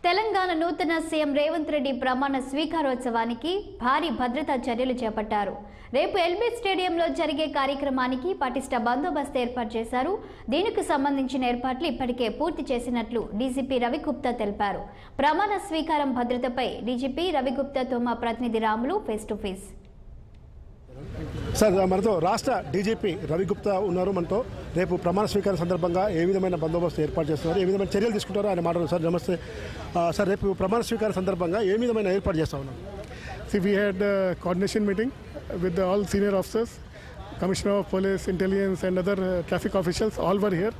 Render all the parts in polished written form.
తెలంగాణ నూతన సీఎం రేవంత్ రెడ్డి ప్రమాణ స్వీకారోత్సవానికి భారీ భద్రతా చర్యలు చేపట్టారు. రేపు ఎల్బీ స్టేడియంలో జరిగే కార్యక్రమానికి పటిష్ట బందోబస్తు ఏర్పాటు చేశారు. దీనికి సంబంధించిన ఏర్పాట్లు ఇప్పటికే పూర్తి చేసినట్లు డీజీపీ రవిగుప్తా తెలిపారు. ప్రమాణ స్వీకారం భద్రతపై డీజీపీ రవిగుప్తాతో మా ప్రతినిధి Ramulu face to face. Sir, మనతో రాష్ట్ర డీజీపీ రవిగుప్తా ఉన్నారు. మనతో రేపు ప్రమాణ స్వీకారం సందర్భంగా ఏ విధమైన బందోబస్తు ఏర్పాటు చేస్తున్నారు, ఏ విధమైన చర్యలు తీసుకుంటారో ఆయన మాట్లాడారు. సార్ నమస్తే. సార్, రేపు ప్రమాణ స్వీకారం సందర్భంగా ఏ విధమైన ఏర్పాటు చేస్తా ఉన్నారు? See, we had a coordination meeting with all senior officers, Commissioner of Police, Intelligence and other traffic officials, all were here.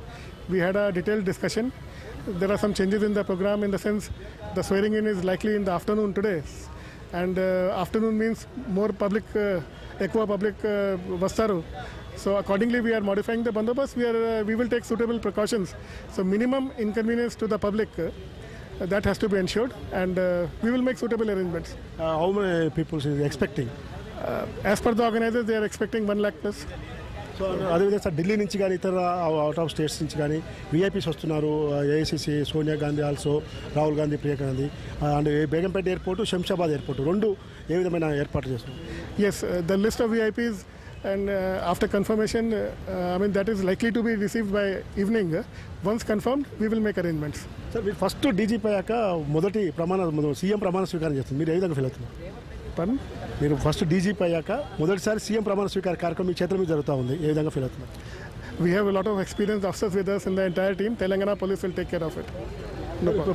We had a detailed discussion. There are some changes in the program in the sense the swearing in is likely in the afternoon today. And afternoon means more public, ఎక్కువ public వస్తారు. So accordingly we are modifying the bandobast. We will take suitable precautions. So minimum inconvenience to the public that has to be ensured, and we will make suitable arrangements. How many people is expecting? As per the organizers, they are expecting 1 lakh plus. So అదేవిధంగా sir, Delhi నుంచి కానీ ఇతర out of states నుంచి కానీ VIPs వస్తున్నారు. AICC, Sonia Gandhi, also Rahul Gandhi, Priyanka Gandhi, and Begumpet airport, Shamshabad airport రెండు ఏ విధమైన ఏర్పాట్లు చేస్తున్నారు? Yes, the list of VIPs and after confirmation, that is likely to be received by evening. Once confirmed, we will make arrangements. Sir, మీరు first DGP అయ్యాక మొదటి CM ప్రమాణ స్వీకారం చేస్తుంది. మీరు ఏ విధంగా ఫీల్ అవుతున్నారు? మీరు ఫస్ట్ డీజీపీ అయ్యాక మొదటిసారి సీఎం ప్రమాణ స్వీకార కార్యక్రమం మీ చేతుల మీద జరుగుతూ ఉంది. ఏ విధంగా ఫీల్ అవుతున్నారు? We have a lot of experienced officers with us in the entire team. Telangana police will take care of it.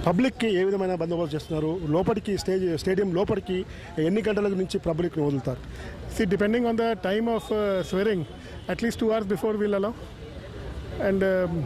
పబ్లిక్కి ఏ విధమైన బందోబస్తు చేస్తున్నారు? లోపలికి స్టేడియం లోపలికి ఎన్ని గంటల నుంచి పబ్లిక్ని వదులుతారు? See, depending on the time of swearing, at least 2 hours before we'll allow. And